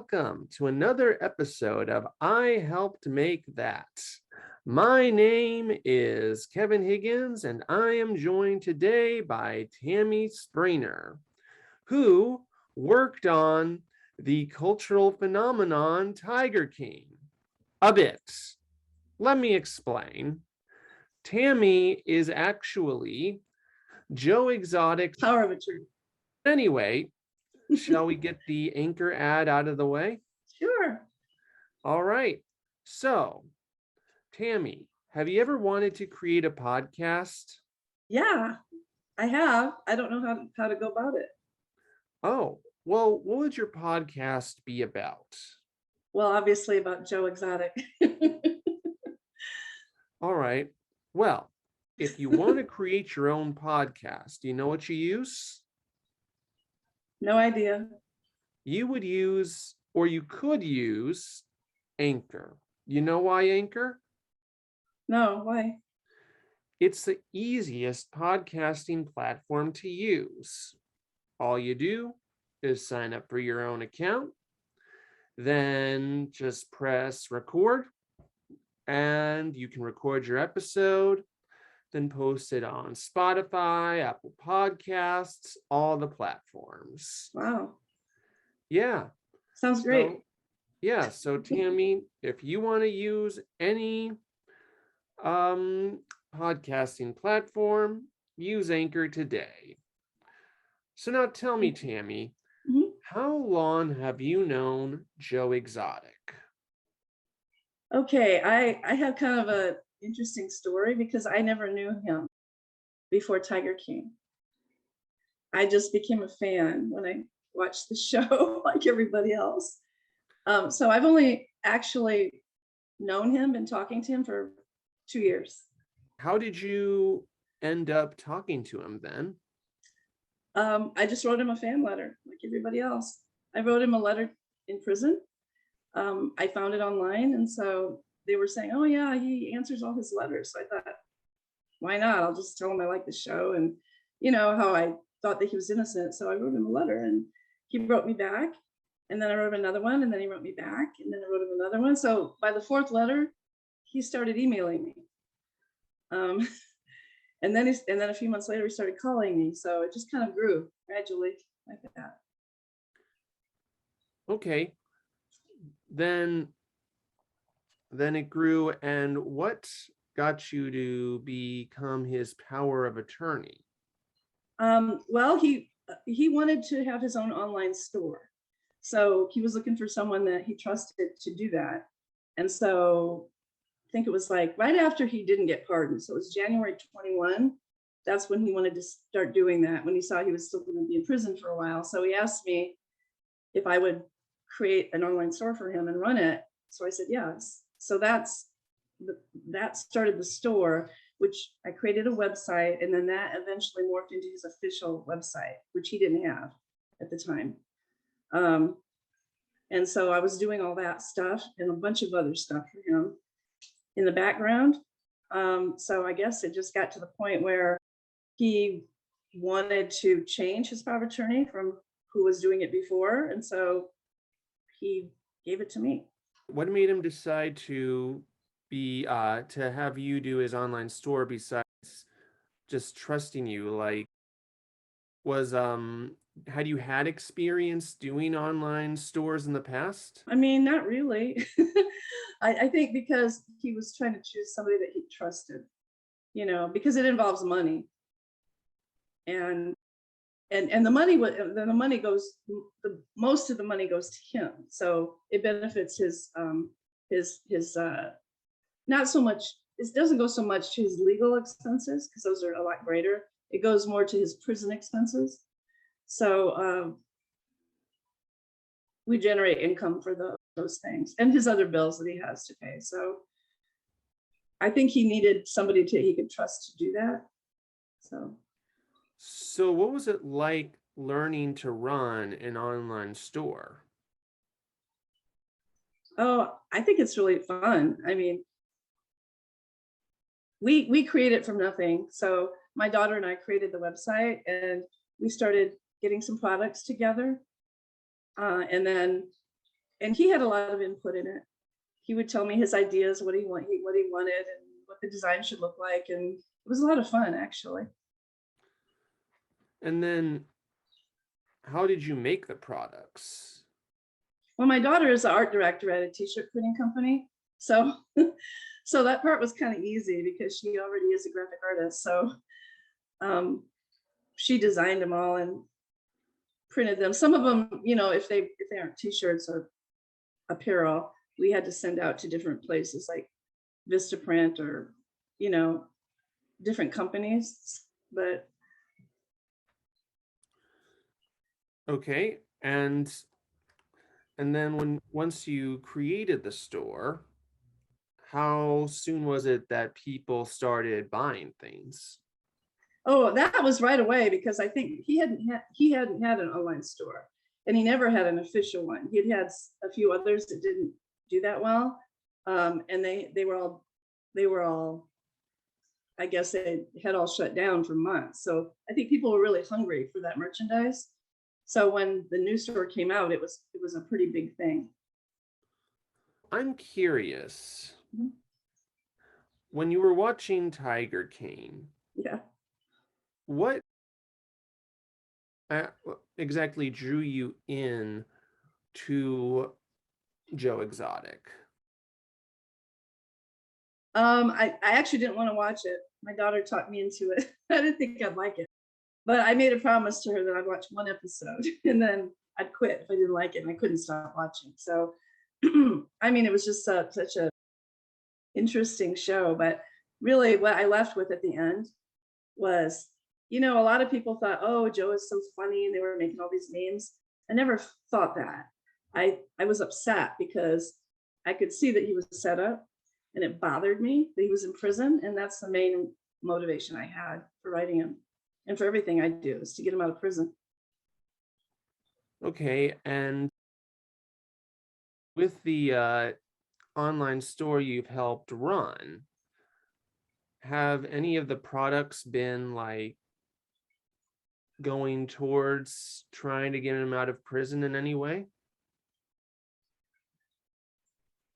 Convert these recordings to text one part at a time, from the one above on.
welcome to another episode of I Helped Make That. My name is Kevin Higgins, and I am joined today by Tami Springer, who worked on the cultural phenomenon Tiger King. A bit. Let me explain. Tami is actually Joe Exotic's power of attorney. Anyway, shall we get the anchor ad out of the way? Sure. All right. So, Tami, have you ever wanted to create a podcast? Yeah, I have. I don't know how to go about it. Oh, well, what would your podcast be about? Well, obviously about Joe Exotic. All right. Well, if you want to create your own podcast, do you know what you use? No idea. You would use, or you could use, Anchor. You know why Anchor? No, why? It's the easiest podcasting platform to use. All you do is sign up for your own account, then just press record, and you can record your episode, then post it on Spotify, Apple Podcasts, all the platforms. Wow. Yeah. Sounds great. So Tami, if you want to use any podcasting platform, use Anchor today. So now tell me, Tami, how long have you known Joe Exotic? Okay, I have kind of an interesting story because I never knew him before Tiger King. I just became a fan when I watched the show like everybody else. So I've only actually known him and talking to him for 2 years. How did you end up talking to him then? I just wrote him a fan letter like everybody else. I wrote him a letter in prison. I found it online, and so they were saying, oh yeah, he answers all his letters. So I thought, why not? I'll just tell him I like the show, and you know how I thought that he was innocent. So I wrote him a letter, and he wrote me back, and then I wrote him another one, and then he wrote me back, and then I wrote him another one. So by the fourth letter, he started emailing me. And then a few months later, he started calling me. So it just kind of grew gradually like that. Okay. Then it grew, and what got you to become his power of attorney? Well, he wanted to have his own online store. So he was looking for someone that he trusted to do that. And so I think it was like right after he didn't get pardoned. So it was January 21. That's when he wanted to start doing that, when he saw he was still going to be in prison for a while. So he asked me if I would create an online store for him and run it. So I said yes. So that started the store, which I created a website, and then that eventually morphed into his official website, which he didn't have at the time. And so I was doing all that stuff and a bunch of other stuff for him in the background. So I guess it just got to the point where he wanted to change his power of attorney from who was doing it before. And so he gave it to me. What made him decide to have you do his online store besides just trusting you? Like, had you had experience doing online stores in the past? I mean, not really. I think because he was trying to choose somebody that he trusted, you know, because it involves money. And the money goes, most of the money goes to him. So it benefits his not so much, it doesn't go so much to his legal expenses because those are a lot greater. It goes more to his prison expenses. So we generate income for those things and his other bills that he has to pay. So I think he needed somebody he could trust to do that. So what was it like learning to run an online store? Oh, I think it's really fun. I mean, we created from nothing. So my daughter and I created the website, and we started getting some products together. And then and he had a lot of input in it. He would tell me his ideas, what he wanted, and what the design should look like, and it was a lot of fun, actually. And then how did you make the products? Well, my daughter is the art director at a t-shirt printing company, so so that part was kind of easy because she already is a graphic artist. So she designed them all and printed them. Some of them, if they aren't t-shirts or apparel, we had to send out to different places like Vistaprint or different companies. But okay, and then once you created the store, how soon was it that people started buying things? oh, that was right away, because I think he hadn't had an online store, and he never had an official one. He'd had a few others that didn't do that well, and they were all, I guess they had all shut down for months. So I think people were really hungry for that merchandise. So when the new store came out, it was a pretty big thing. I'm curious, Mhm. when you were watching Tiger King, Yeah. what exactly drew you in to Joe Exotic? I actually didn't want to watch it. My daughter talked me into it. I didn't think I'd like it, but I made a promise to her that I'd watch one episode and then I'd quit if I didn't like it, and I couldn't stop watching. So, I mean, it was just such a interesting show. But really, what I left with at the end was, a lot of people thought, oh, Joe is so funny, and they were making all these names. I never thought that. I was upset because I could see that he was set up, and it bothered me that he was in prison. And that's the main motivation I had for writing him and for everything I do, is to get him out of prison. Okay, and with the online store you've helped run, have any of the products been like going towards trying to get him out of prison in any way?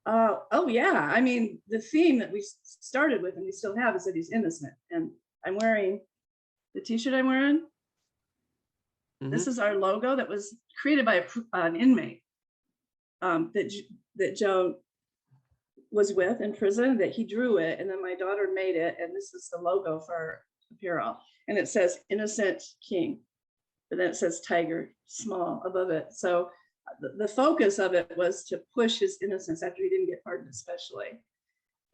Oh yeah, I mean, the theme that we started with and we still have is that he's innocent. And I'm wearing the t-shirt I'm wearing. Mm-hmm. This is our logo that was created by an inmate that Joe was with in prison, that he drew it, and then my daughter made it, and this is the logo for our apparel. And it says innocent king, but then it says tiger small above it. So the focus of it was to push his innocence after he didn't get pardoned, especially.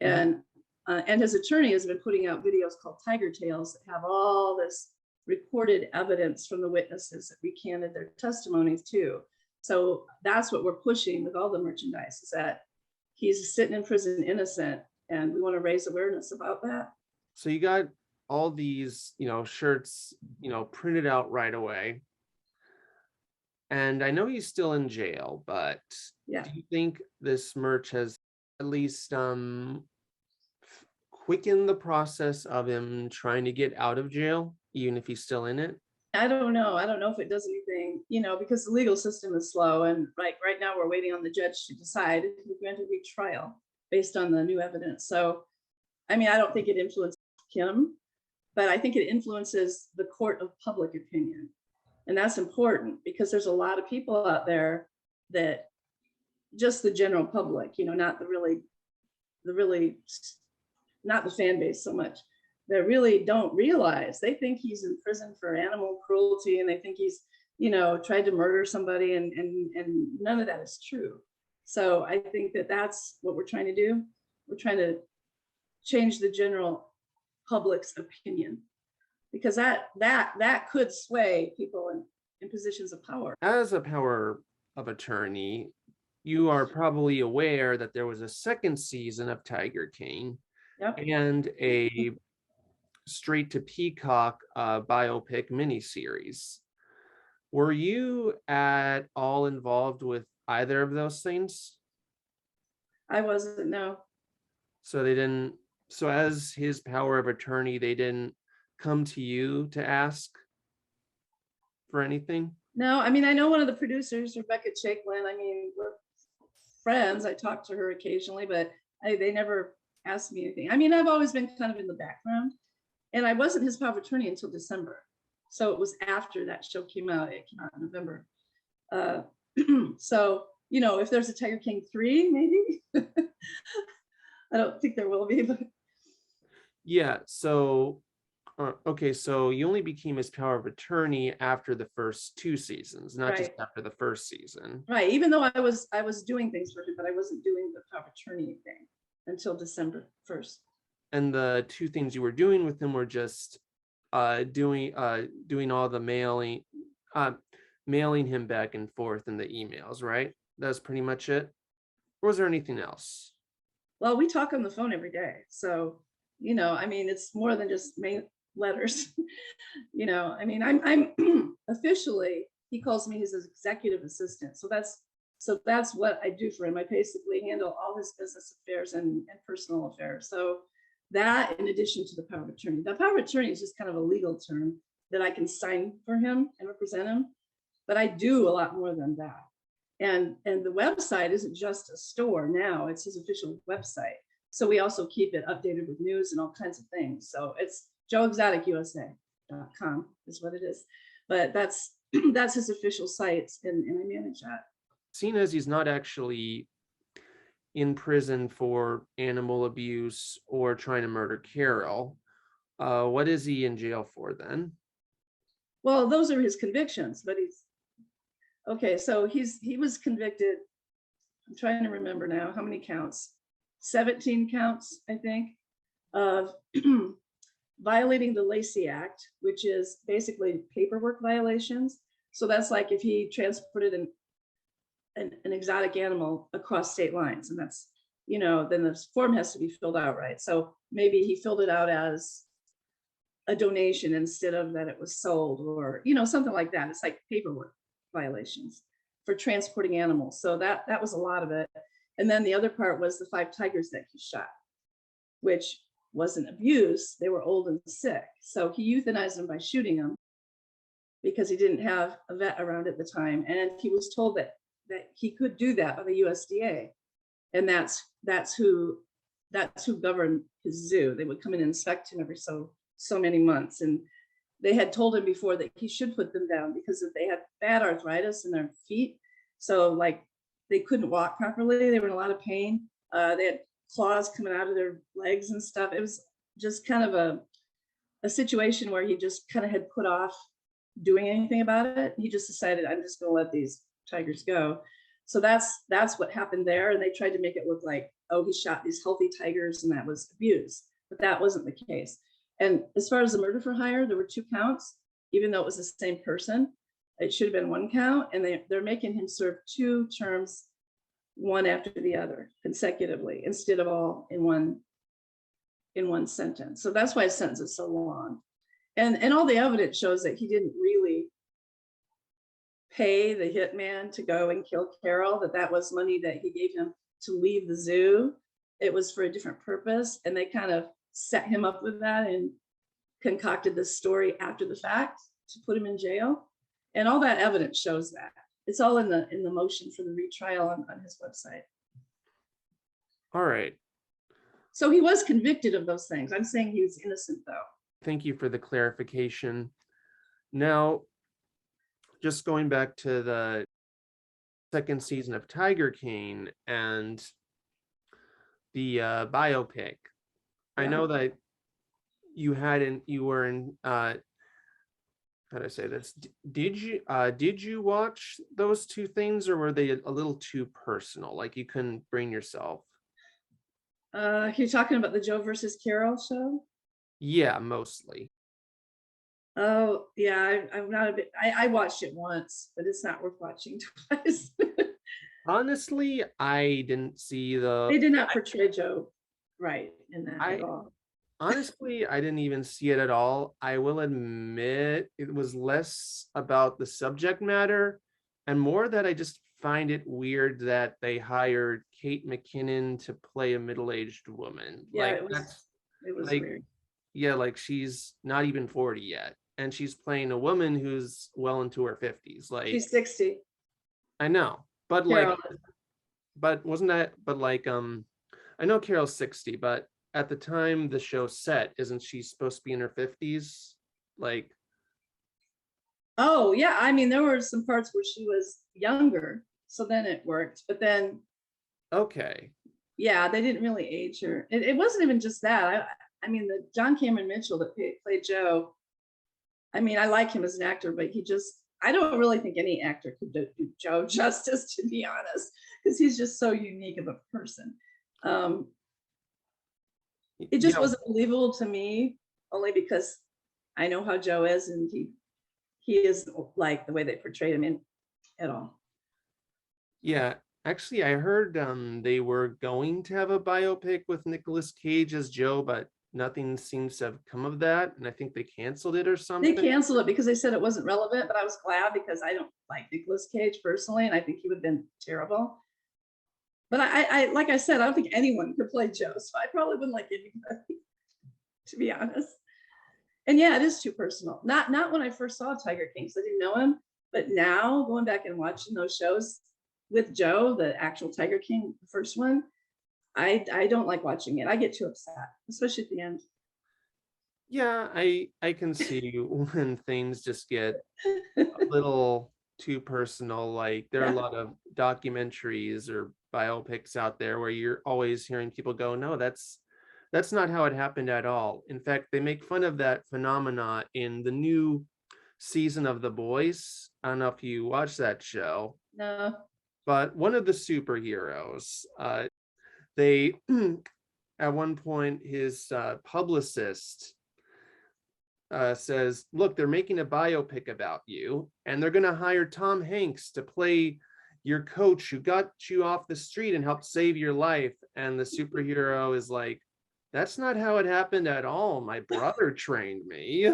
Mm-hmm. And his attorney has been putting out videos called Tiger Tales that have all this recorded evidence from the witnesses that recanted their testimonies too. So that's what we're pushing with all the merchandise, is that he's sitting in prison innocent, and we want to raise awareness about that. So you got all these, shirts, printed out right away. And I know he's still in jail, but Yeah. do you think this merch has at least quickened the process of him trying to get out of jail, even if he's still in it? I don't know. I don't know if it does anything, because the legal system is slow. And right now we're waiting on the judge to decide if we grant a retrial based on the new evidence. So, I mean, I don't think it influences him, but I think it influences the court of public opinion. And that's important because there's a lot of people out there that, just the general public, not the really, not the fan base so much, that really don't realize. They think he's in prison for animal cruelty, and they think he's, tried to murder somebody, and none of that is true. So I think that that's what we're trying to do. We're trying to change the general public's opinion, because that could sway people in positions of power. As a power of attorney, you are probably aware that there was a second season of Tiger King. Yep. And a straight to Peacock biopic miniseries. Were you at all involved with either of those things? I wasn't, no. So they didn't, so as his power of attorney, they didn't come to you to ask for anything? No, I mean, I know one of the producers, Rebecca Chaklin. I mean, friends. I talked to her occasionally, but they never asked me anything. I mean, I've always been kind of in the background, and I wasn't his power of attorney until December. So it was after that show came out. It came out in November. So, you know, if there's a Tiger King 3, maybe. I don't think there will be, but Yeah. So, okay. So you only became his power of attorney after the first 2 seasons, not just right, after the first season. right. Even though I was doing things for him, but I wasn't doing the power of attorney thing until December 1st. And the 2 things you were doing with him were just doing all the mailing him back and forth in the emails, right? That's pretty much it. Or was there anything else? Well, we talk on the phone every day. So, you know, I mean, it's more than just letters. You know, I mean, I'm officially, he calls me his executive assistant. So that's what I do for him. I basically handle all his business affairs and personal affairs. So that, in addition to the power of attorney, the power of attorney is just kind of a legal term that I can sign for him and represent him. But I do a lot more than that. And the website isn't just a store now, it's his official website. So we also keep it updated with news and all kinds of things. So it's joeexoticusa.com is what it is. But that's that's his official site, and I manage that. Seeing as he's not actually in prison for animal abuse or trying to murder Carole, what is he in jail for then? Well, those are his convictions, but he's okay. So he was convicted. I'm trying to remember now how many counts. 17 counts, I think, of violating the Lacey Act, which is basically paperwork violations. So that's like if he transported an exotic animal across state lines, and that's, you know, then the form has to be filled out right. So maybe he filled it out as a donation instead of that it was sold, or, you know, something like that. It's like paperwork violations for transporting animals. So that was a lot of it. And then the other part was the 5 tigers that he shot, which wasn't abuse. They were old and sick. So he euthanized them by shooting them because he didn't have a vet around at the time. And he was told that he could do that by the USDA. And that's who governed his zoo. They would come and inspect him every so many months. And they had told him before that he should put them down because if they had bad arthritis in their feet. So like they couldn't walk properly. They were in a lot of pain. They had claws coming out of their legs and stuff. It was just kind of a situation where he just kind of had put off doing anything about it. He just decided, I'm just going to let these tigers go. So that's what happened there. And they tried to make it look like, oh, he shot these healthy tigers and that was abuse. But that wasn't the case. And as far as the murder for hire, there were 2 counts, even though it was the same person. It should have been 1 count, and they're making him serve 2 terms, one after the other, consecutively, instead of all in one sentence. So that's why his sentence is so long. And all the evidence shows that he didn't really pay the hitman to go and kill Carole, that was money that he gave him to leave the zoo. It was for a different purpose, and they kind of set him up with that and concocted this story after the fact to put him in jail. And all that evidence shows that. It's all in the motion for the retrial on his website. All right. So he was convicted of those things. I'm saying he was innocent, though. Thank you for the clarification. Now, just going back to the 2nd season of Tiger King and the biopic, I know that you were in how do I say this? Did you watch those 2 things, or were they a little too personal? Like you couldn't bring yourself? You're talking about the Joe versus Carole show? Yeah, mostly. Oh, yeah, I'm not a bit. I watched it once, but it's not worth watching twice. Honestly, I didn't see They did not portray Joe right in that at all. Honestly, I didn't even see it at all. I will admit it was less about the subject matter and more that I just find it weird that they hired Kate McKinnon to play a middle-aged woman. Yeah, Like it was like weird. yeah, like she's not even 40 yet, and she's playing a woman who's well into her 50s. Like She's 60. I know, but Carole. but wasn't that, but like, I know Carole's 60, but at the time the show set, isn't she supposed to be in her 50s? Like, Oh yeah, I mean there were some parts where she was younger, so then it worked. But then okay. yeah, they didn't really age her. It wasn't even just that. I mean the John Cameron Mitchell that played Joe. I mean I like him as an actor, but he just I don't really think any actor could do Joe justice, to be honest, because he's just so unique of a person. Um, it just Yeah, wasn't believable to me, only because I know how Joe is, and he is like the way they portrayed him in at all. yeah. Actually, I heard they were going to have a biopic with Nicolas Cage as Joe, but nothing seems to have come of that, and I think they canceled it or They something. canceled it because they said it wasn't relevant, but I was glad because I don't like Nicolas Cage personally, and I think he would have been terrible. But I like I said, I don't think anyone could play Joe, so I probably wouldn't like anybody, to be honest. And yeah, it is too personal. Not when I first saw Tiger King, because I didn't know him, but now going back and watching those shows with Joe, the actual Tiger King, the first one, I don't like watching it. I get too upset, especially at the end. Yeah, I can see when things just get a little too personal. Like there are a Yeah. lot of documentaries or biopics out there where you're always hearing people go, no, that's not how it happened at all. In fact, they make fun of that phenomena in the new season of The Boys. I don't know if you watch that show, No. but one of the superheroes, they at one point his publicist says, look, they're making a biopic about you, and they're going to hire Tom Hanks to play your coach who got you off the street and helped save your life. And the superhero is like, that's not how it happened at all. My brother trained me.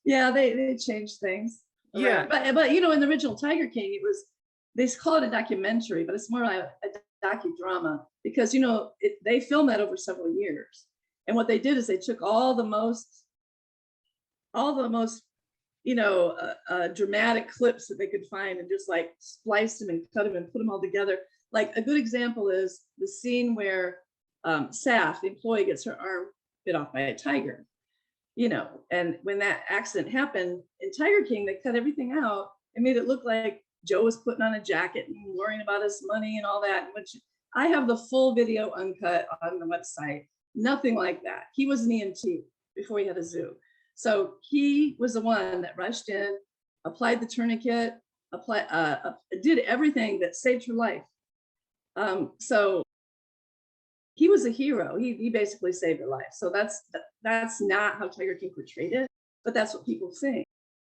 Yeah, they changed things Yeah, around. But you know, in the original Tiger King, it was they call it a documentary, but it's more like a docudrama because you know they filmed that over several years. And what they did is they took all the most you know dramatic clips that they could find and just like spliced them and cut them and put them all together. Like a good example is the scene where Saf, the employee, gets her arm bit off by a tiger, you know, and when that accident happened in Tiger King, they cut everything out and made it look like Joe was putting on a jacket and worrying about his money and all that, which I have the full video uncut on the website. Nothing like that. He was an EMT before he had a zoo. So he was the one that rushed in, applied the tourniquet, did everything that saved her life. So he was a hero. He basically saved her life. So that's not how Tiger King portrayed it, but that's what people think.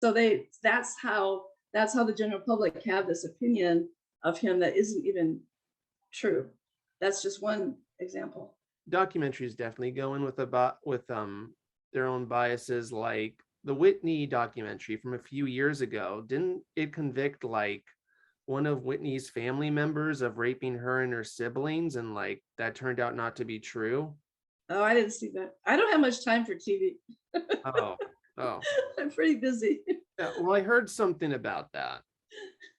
So that's how the general public have this opinion of him that isn't even true. That's just one example. documentaries definitely go in with their own biases. Like the Whitney documentary from a few years ago, didn't it convict like one of Whitney's family members of raping her and her siblings, and like that turned out not to be true? Oh, I didn't see that. I don't have much time for TV. Oh, oh. I'm pretty busy. Yeah, well, I heard something about that,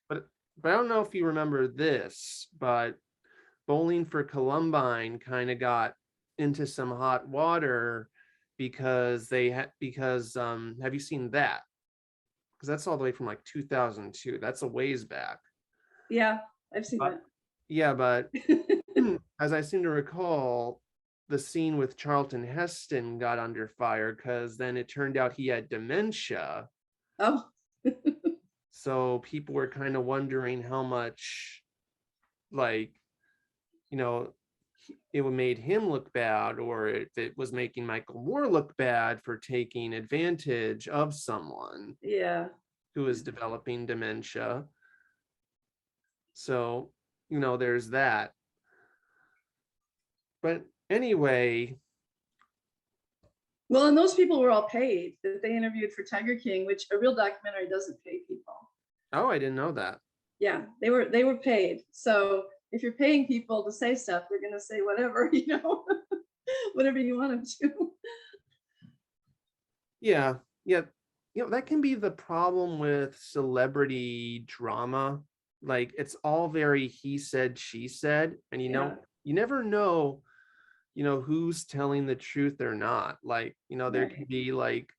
but I don't know if you remember this, but Bowling for Columbine kind of got into some hot water because they had because have you seen that? Because that's all the way from like 2002. That's a ways back. Yeah, I've seen But that. yeah, but as I seem to recall, the scene with Charlton Heston got under fire because then it turned out he had dementia. Oh, So people were kind of wondering how much, like, you know, it made him look bad, or if it was making Michael Moore look bad for taking advantage of someone yeah. who is developing dementia. So, there's that. But anyway, Well, and those people were all paid that they interviewed for Tiger King, which a real documentary doesn't pay people. oh, I didn't know that. Yeah, they were paid. So if you're paying people to say stuff, they're gonna say whatever, you know, whatever you want them to. Yeah, yeah. That can be the problem with celebrity drama. like it's all very he said, she said, and Yeah. you never know, who's telling the truth or not. Like, there can Right. be like,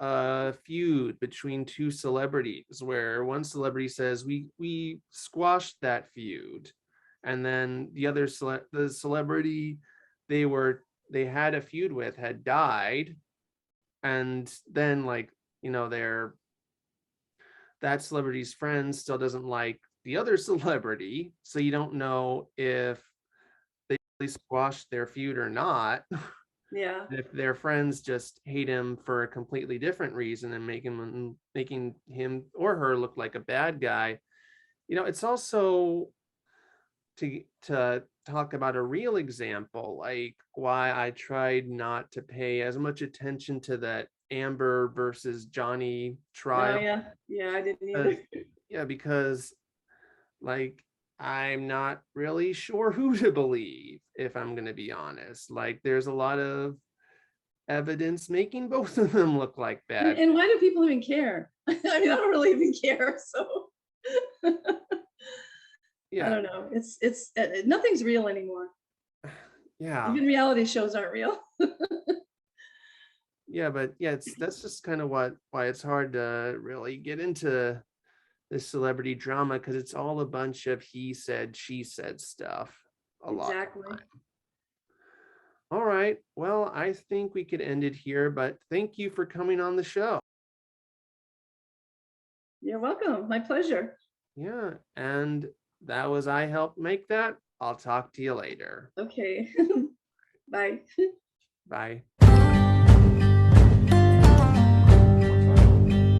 a feud between two celebrities where one celebrity says we squashed that feud, and then the celebrity they had a feud with had died, and then like, their that celebrity's friend still doesn't like the other celebrity, so you don't know if they really squashed their feud or not. Yeah. If their friends just hate him for a completely different reason and making him or her look like a bad guy. It's also to talk about a real example, like why I tried not to pay as much attention to that Amber versus Johnny Oh trial. yeah. Yeah, I didn't uh, either. yeah, because like I'm not really sure who to believe, if I'm going to be honest. Like there's a lot of evidence making both of them look like bad. And why do people even care? I mean, I don't really even care. So I Yeah, don't know. It's nothing's real anymore. yeah, Even reality shows aren't real. yeah, but yeah, that's just kind of why it's hard to really get into this celebrity drama, because it's all a bunch of he said, she said stuff a lot of Exactly. time. All right, well, I think we could end it here, but thank you for coming on the show. You're welcome. My pleasure. Yeah, and that was I helped make that. I'll talk to you later. Okay. Bye. Bye.